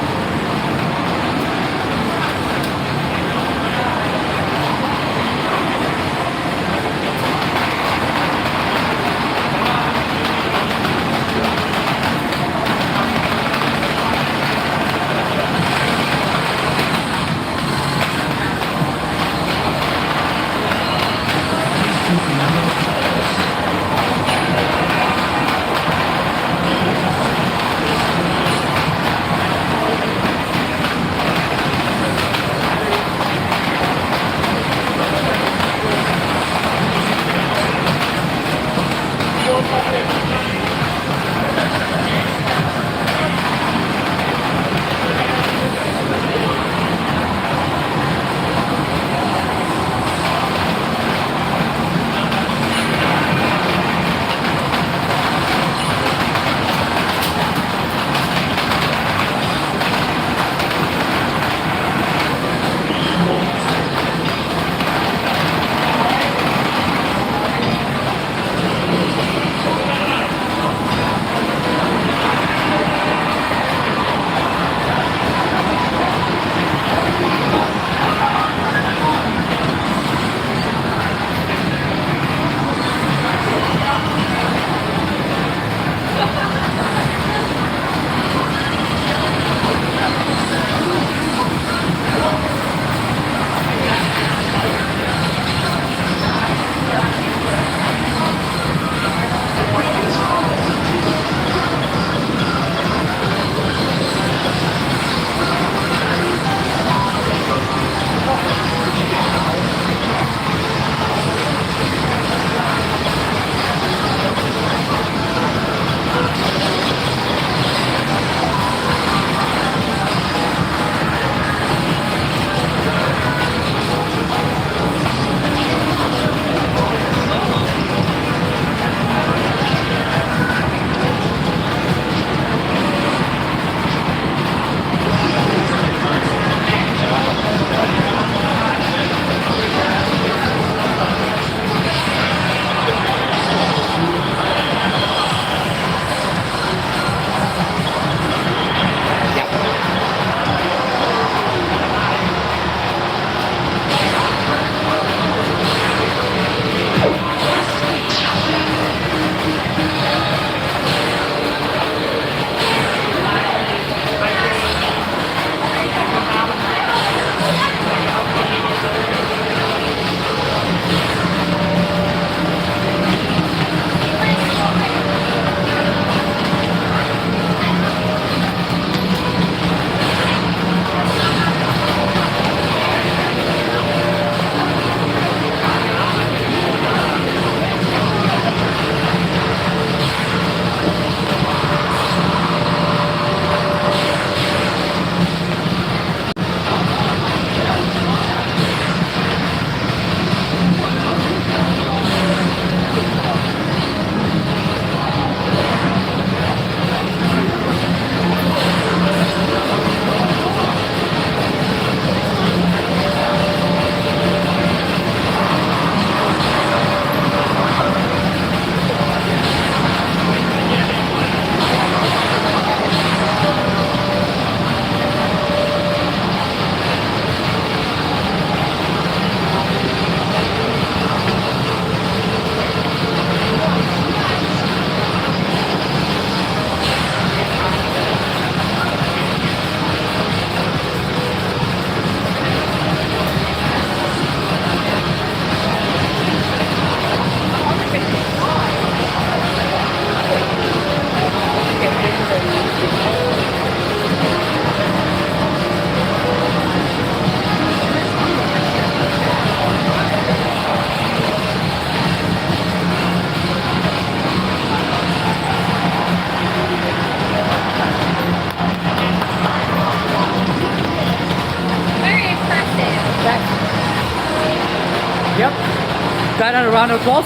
another round of applause.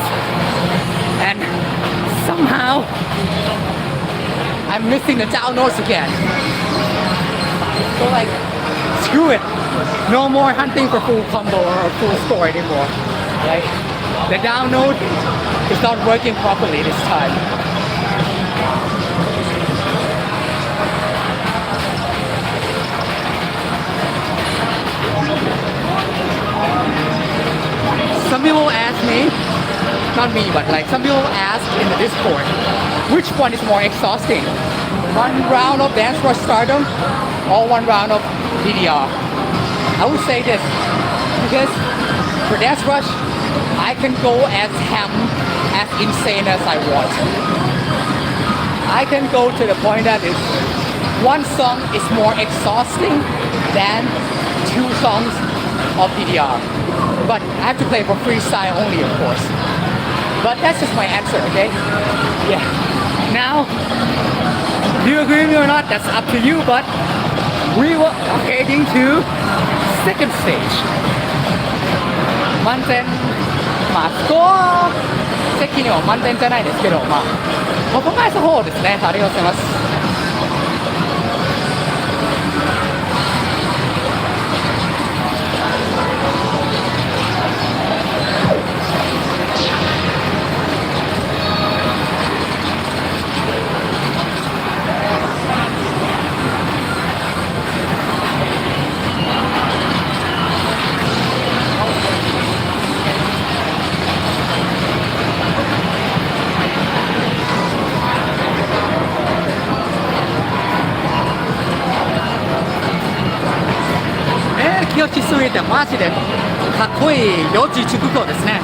And somehow I'm missing the down notes again. So like, screw it. No more hunting for full combo or full score anymore. Like, the down note is not working properly this time. Some people ask me, not me, but like some people ask in the Discord, which one is more exhausting? One round of Dancerush Stardom or one round of DDR? I would say this, because for Dancerush, I can go as as insane as I want. I can go to the point that is one song is more exhausting than two songs of DDR. But I have to play for freestyle only, of course. But that's just my answer, okay? Yeah. Now, do you agree with me or not? That's up to you, but we were heading to second stage. 満点、まあスコア的には満点じゃないですけど、まあここがそうですね。ありがとうございます。気をしすぎてマジでかっこいい四字熟語ですね。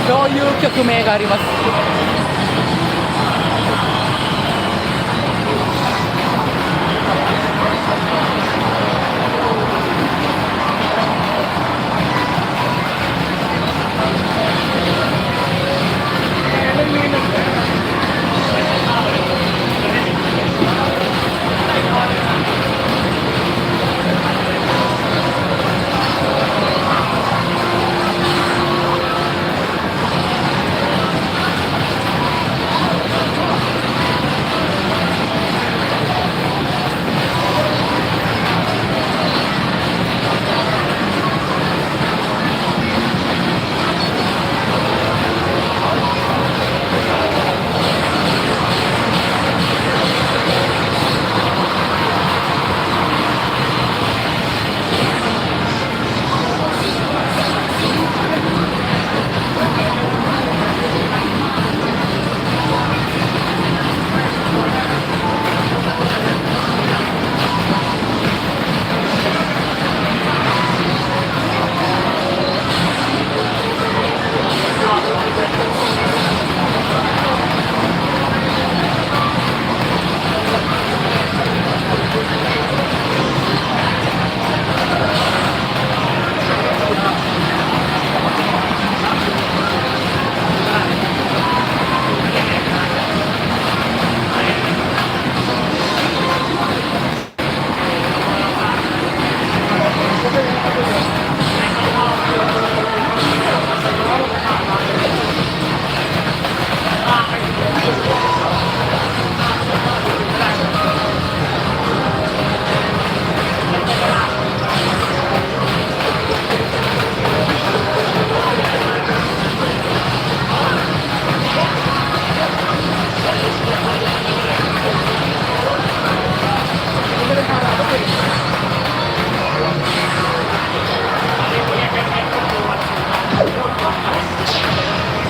そういう曲名があります。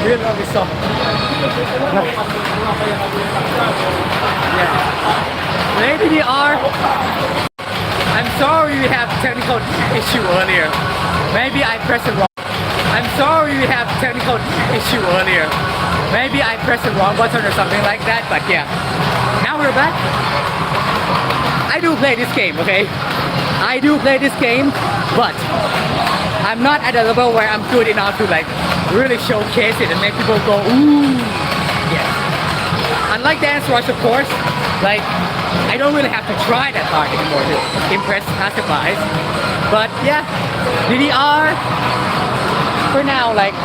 Really love this song. Yeah. Lady DR, I'm sorry we have technical issue earlier. Maybe I pressed it wrong. I'm sorry we have technical issue earlier. Maybe I pressed the wrong button or something like that, but yeah. Now we're back. I do play this game, okay? I do play this game, but I'm not at a level where I'm good enough to like really showcase it and make people go, ooh, yes. Unlike Dancerush, of course, like I don't really have to try that hard anymore to impress passerbys. But yeah, DDR, for now, like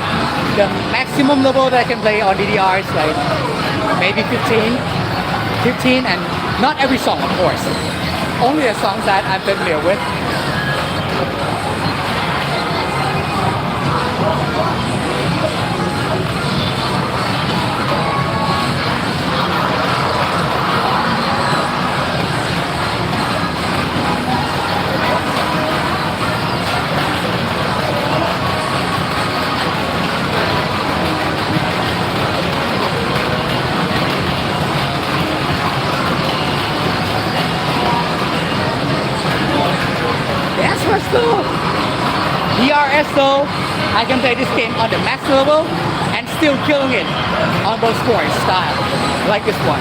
the maximum level that I can play on DDR is like maybe 15 and not every song of course, only the songs that I'm familiar with. DRS though, I can play this game on the max level and still killing it on both scores style, like this one.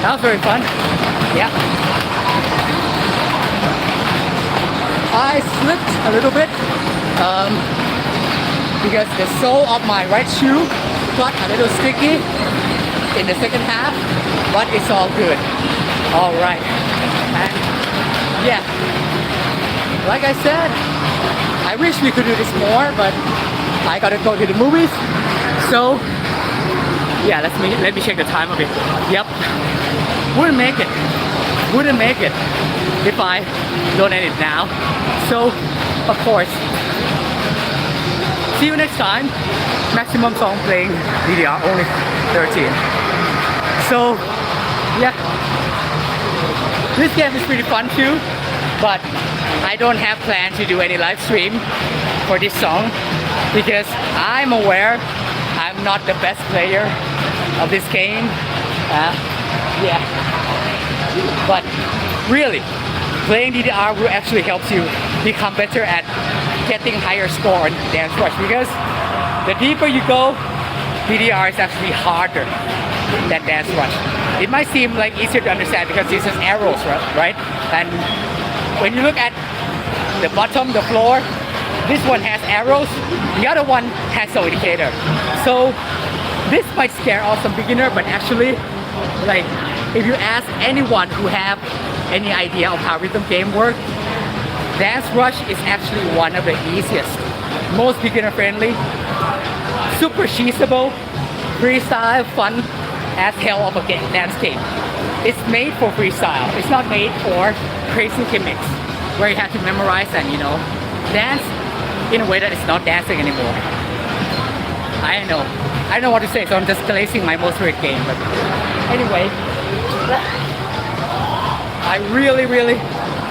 That was very fun. Yeah. I slipped a little bit because the sole of my right shoe got a little sticky in the second half, but it's all good. All right. And yeah, like I said, I wish we could do this more, but I gotta go to the movies. So yeah, let me check the time a bit. Yep, wouldn't make it if I don't end it now. So of course, see you next time. Maximum song playing DDR only 13. So yeah, this game is pretty fun too, but I don't have planned to do any live stream for this song because I'm aware I'm not the best player of this game. Yeah, but really, playing DDR will actually help you become better at getting higher score on Dancerush because the deeper you go, DDR is actually harder than Dancerush. It might seem like easier to understand because this is arrows, right? And when you look at the bottom, the floor, this one has arrows, the other one has no indicator. So this might scare off some beginner, but actually, like, if you ask anyone who have any idea of how rhythm game work, Dancerush is actually one of the easiest, most beginner friendly, super cheesable, freestyle, fun as hell of a dance game. It's made for freestyle. It's not made for crazy gimmicks where you have to memorize and dance in a way that it's not dancing anymore. I don't know what to say, so I'm just glazing my most favorite game. But anyway, I really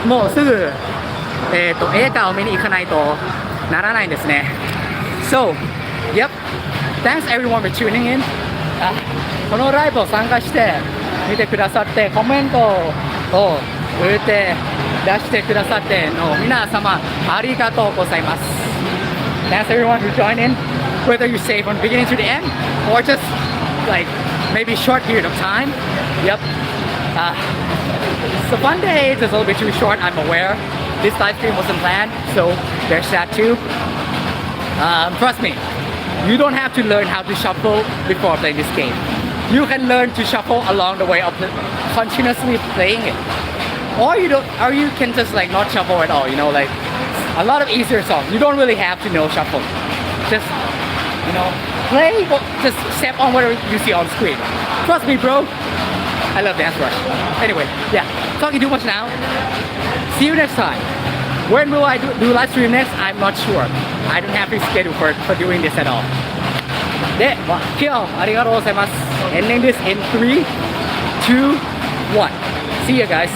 もうすぐ映画を見に行かないとならないんですね。So, yep, thanks everyone for tuning in このライブを参加して見てくださってコメントを打って出してくださっての皆様ありがとうございます Thanks everyone who joined in whether you stay from beginning to the end or just like maybe short period of time yep it's a fun day it's a little bit too short I'm aware this live stream wasn't planned so there's that too trust me you don't have to learn how to shuffle before playing this game you can learn to shuffle along the way of continuously playing it or you can just like not shuffle at all you know like a lot of easier songs you don't really have to know shuffle just you know play just step on whatever you see on screen trust me bro I love Dancerush anyway yeah talking too much now see you next time when will I do live stream next I'm not sure I don't have a schedule for doing this at all で、今日ありがとうございます ending this in 3 2 1 see you guys